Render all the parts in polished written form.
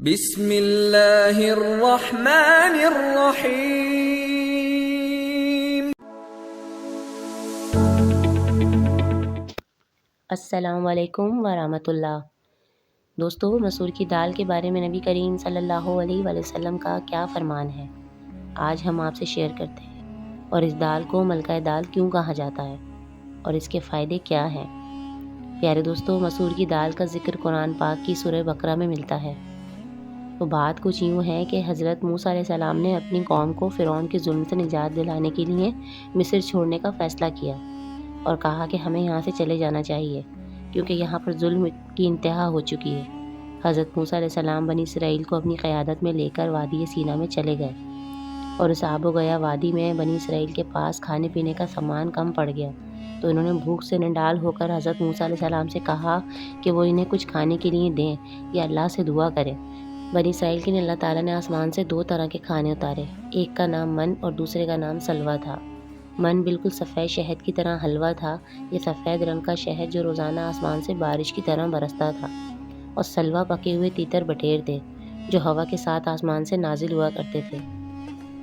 بسم اللہ الرحمن الرحیم۔ السلام علیکم ورحمۃ اللہ۔ دوستو، مسور کی دال کے بارے میں نبی کریم صلی اللہ علیہ وآلہ وسلم کا کیا فرمان ہے، آج ہم آپ سے شیئر کرتے ہیں۔ اور اس دال کو ملکہ دال کیوں کہا جاتا ہے اور اس کے فائدے کیا ہیں؟ پیارے دوستو، مسور کی دال کا ذکر قرآن پاک کی سورہ بقرہ میں ملتا ہے۔ تو بات کچھ یوں ہے کہ حضرت موسیٰ علیہ السلام نے اپنی قوم کو فرعون کے ظلم سے نجات دلانے کے لیے مصر چھوڑنے کا فیصلہ کیا اور کہا کہ ہمیں یہاں سے چلے جانا چاہیے کیونکہ یہاں پر ظلم کی انتہا ہو چکی ہے۔ حضرت موسیٰ علیہ السلام بنی اسرائیل کو اپنی قیادت میں لے کر وادی سینا میں چلے گئے، اور اس آب و گیا وادی میں بنی اسرائیل کے پاس کھانے پینے کا سامان کم پڑ گیا، تو انہوں نے بھوک سے نڈال ہو کر حضرت موسیٰ علیہ السلام سے کہا کہ وہ انہیں کچھ کھانے کے لیے دیں یا اللہ سے دعا کریں۔ بنی اسرائیل کے لیے اللہ تعالیٰ نے آسمان سے 2 طرح کے کھانے اتارے، ایک کا نام من اور دوسرے کا نام سلویٰ تھا۔ من بالکل سفید شہد کی طرح حلوہ تھا، یہ سفید رنگ کا شہد جو روزانہ آسمان سے بارش کی طرح برستا تھا، اور سلویٰ پکے ہوئے تیتر بٹیر تھے جو ہوا کے ساتھ آسمان سے نازل ہوا کرتے تھے۔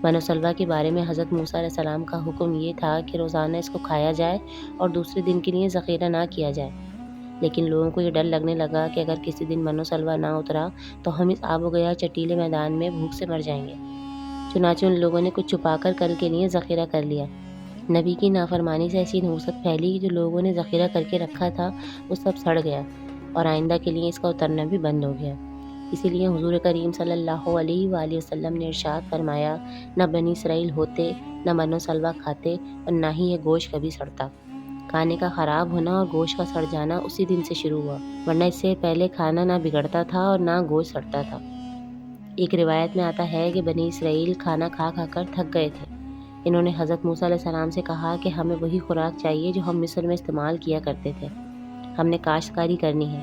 من و سلویٰ کے بارے میں حضرت موسیٰ علیہ السلام کا حکم یہ تھا کہ روزانہ اس کو کھایا جائے اور دوسرے دن کے لیے ذخیرہ نہ کیا جائے، لیکن لوگوں کو یہ ڈر لگنے لگا کہ اگر کسی دن من و سلویٰ نہ اترا تو ہم اس آب و گیا چٹیلے میدان میں بھوک سے مر جائیں گے۔ چنانچہ ان لوگوں نے کچھ چھپا کر کل کے لیے ذخیرہ کر لیا۔ نبی کی نافرمانی سے ایسی نحوست پھیلی کہ جو لوگوں نے ذخیرہ کر کے رکھا تھا وہ سب سڑ گیا، اور آئندہ کے لیے اس کا اترنا بھی بند ہو گیا۔ اسی لیے حضور کریم صلی اللہ علیہ وآلہ وسلم نے ارشاد فرمایا، نہ بنی اسرائیل ہوتے، نہ من و سلویٰ کھاتے، اور نہ ہی یہ گوشت کبھی سڑتا۔ کھانے کا خراب ہونا اور گوشت کا سڑ جانا اسی دن سے شروع ہوا، ورنہ اس سے پہلے کھانا نہ بگڑتا تھا اور نہ گوشت سڑتا تھا۔ ایک روایت میں آتا ہے کہ بنی اسرائیل کھانا کھا کھا کر تھک گئے تھے۔ انہوں نے حضرت موسیٰ علیہ السلام سے کہا کہ ہمیں وہی خوراک چاہیے جو ہم مصر میں استعمال کیا کرتے تھے، ہم نے کاشتکاری کرنی ہے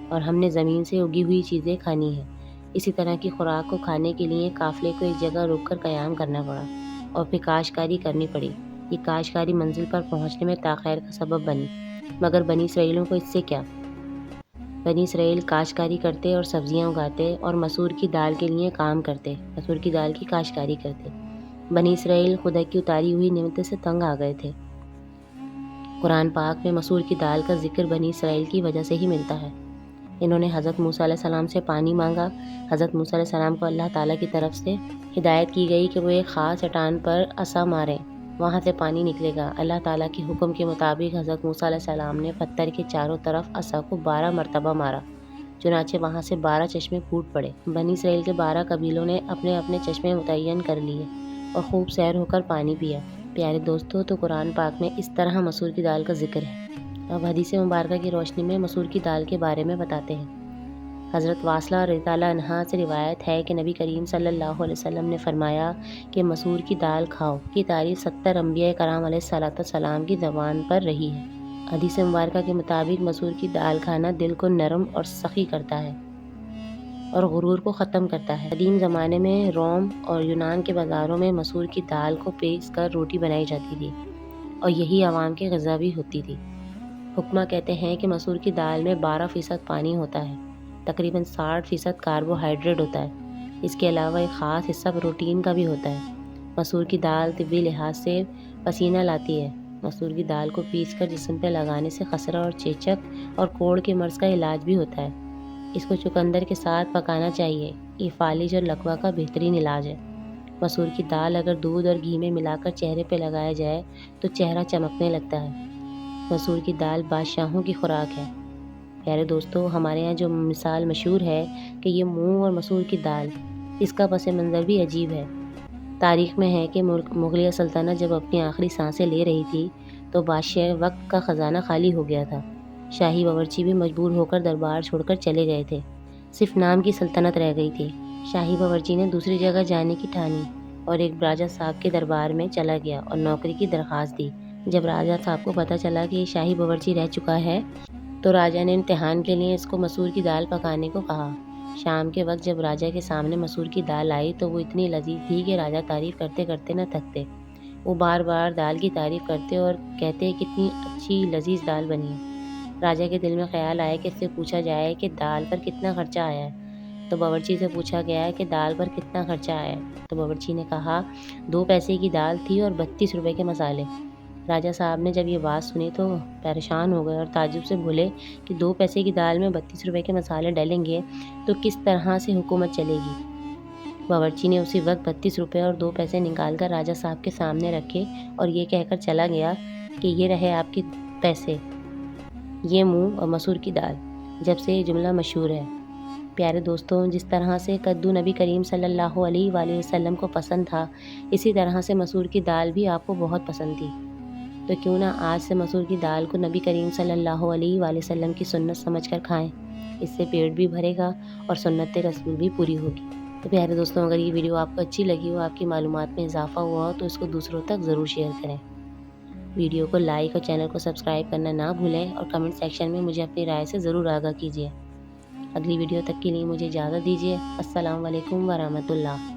اور ہم نے زمین سے اگی ہوئی چیزیں کھانی ہیں۔ اسی طرح کی خوراک کو کھانے کے لیے قافلے کو ایک جگہ روک کر قیام کرنا پڑا اور پھر کاشتکاری کرنی پڑی۔ یہ کاشتکاری منزل پر پہنچنے میں تاخیر کا سبب بنی، مگر بنی اسرائیلوں کو اس سے کیا؟ بنی اسرائیل کاشتکاری کرتے اور سبزیاں اگاتے اور مسور کی دال کے لیے کام کرتے، مسور کی دال کی کاشتکاری کرتے۔ بنی اسرائیل خدا کی اتاری ہوئی نعمتوں سے تنگ آ گئے تھے۔ قرآن پاک میں مسور کی دال کا ذکر بنی اسرائیل کی وجہ سے ہی ملتا ہے۔ انہوں نے حضرت موسیٰ علیہ السلام سے پانی مانگا۔ حضرت موسیٰ علیہ السلام کو اللہ تعالیٰ کی طرف سے ہدایت کی گئی کہ وہ ایک خاص چٹان پر عصا ماریں، وہاں سے پانی نکلے گا۔ اللہ تعالیٰ کے حکم کے مطابق حضرت موسیٰ علیہ السلام نے پتھر کے چاروں طرف عصا کو 12 مرتبہ مارا، چنانچہ وہاں سے 12 چشمے پھوٹ پڑے۔ بنی اسرائیل کے 12 قبیلوں نے اپنے اپنے چشمے متعین کر لیے اور خوب سیر ہو کر پانی پیا۔ پیارے دوستو، تو قرآن پاک میں اس طرح مسور کی دال کا ذکر ہے۔ اب حدیث مبارکہ کی روشنی میں مسور کی دال کے بارے میں بتاتے ہیں۔ حضرت واصلہ رضی اللہ عنہا سے روایت ہے کہ نبی کریم صلی اللہ علیہ وسلم نے فرمایا کہ مسور کی دال کھاؤ کی تعریف 70 انبیاء کرام علیہ السلام کی زبان پر رہی ہے۔ حدیث مبارکہ کے مطابق مسور کی دال کھانا دل کو نرم اور سخی کرتا ہے اور غرور کو ختم کرتا ہے۔ قدیم زمانے میں روم اور یونان کے بازاروں میں مسور کی دال کو پیس کر روٹی بنائی جاتی تھی اور یہی عوام کی غذا بھی ہوتی تھی۔ حکمہ کہتے ہیں کہ مسور کی دال میں 12% پانی ہوتا ہے، تقریباً 60% کاربوہائیڈریٹ ہوتا ہے۔ اس کے علاوہ ایک خاص حصہ پروٹین کا بھی ہوتا ہے۔ مسور کی دال طبی لحاظ سے پسینہ لاتی ہے۔ مسور کی دال کو پیس کر جسم پہ لگانے سے خسرہ اور چیچک اور کوڑ کے مرض کا علاج بھی ہوتا ہے۔ اس کو چقندر کے ساتھ پکانا چاہیے، یہ فالج اور لکوہ کا بہترین علاج ہے۔ مسور کی دال اگر دودھ اور گھی میں ملا کر چہرے پہ لگایا جائے تو چہرہ چمکنے لگتا ہے۔ مسور کی دال بادشاہوں کی خوراک ہے۔ پیارے دوستو، ہمارے یہاں جو مثال مشہور ہے کہ یہ مونگ اور مسور کی دال، اس کا پس منظر بھی عجیب ہے۔ تاریخ میں ہے کہ مغلیہ سلطنت جب اپنی آخری سانسیں لے رہی تھی تو بادشاہ وقت کا خزانہ خالی ہو گیا تھا۔ شاہی باورچی بھی مجبور ہو کر دربار چھوڑ کر چلے گئے تھے، صرف نام کی سلطنت رہ گئی تھی۔ شاہی باورچی نے دوسری جگہ جانے کی ٹھانی اور ایک راجہ صاحب کے دربار میں چلا گیا اور نوکری کی درخواست دی۔ جب راجہ صاحب کو پتہ چلا کہ یہ شاہی باورچی رہ چکا ہے تو راجہ نے امتحان کے لیے اس کو مسور کی دال پکانے کو کہا۔ شام کے وقت جب راجہ کے سامنے مسور کی دال آئی تو وہ اتنی لذیذ تھی کہ راجہ تعریف کرتے کرتے نہ تھکتے۔ وہ بار بار دال کی تعریف کرتے اور کہتے کتنی اچھی لذیذ دال بنی ہے۔ راجہ کے دل میں خیال آیا کہ اس سے پوچھا جائے کہ دال پر کتنا خرچہ آیا ہے۔ تو باورچی سے پوچھا گیا کہ دال پر کتنا خرچہ آیا؟ تو باورچی نے کہا 2 پیسے کی دال تھی اور 32 روپے کے مسالے۔ راجہ صاحب نے جب یہ بات سنی تو پریشان ہو گئے اور تعجب سے بولے کہ 2 پیسے کی دال میں 32 روپے کے مسالے ڈلیں گے تو کس طرح سے حکومت چلے گی؟ باورچی نے اسی وقت 32 روپے اور 2 پیسے نکال کر راجہ صاحب کے سامنے رکھے اور یہ کہہ کر چلا گیا کہ یہ رہے آپ کے پیسے، یہ منہ اور مسور کی دال۔ جب سے یہ جملہ مشہور ہے۔ پیارے دوستوں، جس طرح سے کدو نبی کریم صلی اللہ علیہ وآلہ وسلم کو پسند تھا، اسی طرح سے مسور کی دال بھی آپ کو بہت پسند تھی۔ تو کیوں نہ آج سے مسور کی دال کو نبی کریم صلی اللہ علیہ وآلہ وسلم کی سنت سمجھ کر کھائیں۔ اس سے پیٹ بھی بھرے گا اور سنت رسول بھی پوری ہوگی۔ تو پیارے دوستوں، اگر یہ ویڈیو آپ کو اچھی لگی ہو، آپ کی معلومات میں اضافہ ہوا ہو تو اس کو دوسروں تک ضرور شیئر کریں۔ ویڈیو کو لائک اور چینل کو سبسکرائب کرنا نہ بھولیں اور کمنٹ سیکشن میں مجھے اپنی رائے سے ضرور آگاہ کیجیے۔ اگلی ویڈیو تک کے لیے مجھے اجازت دیجیے۔ السلام علیکم ورحمۃ اللہ۔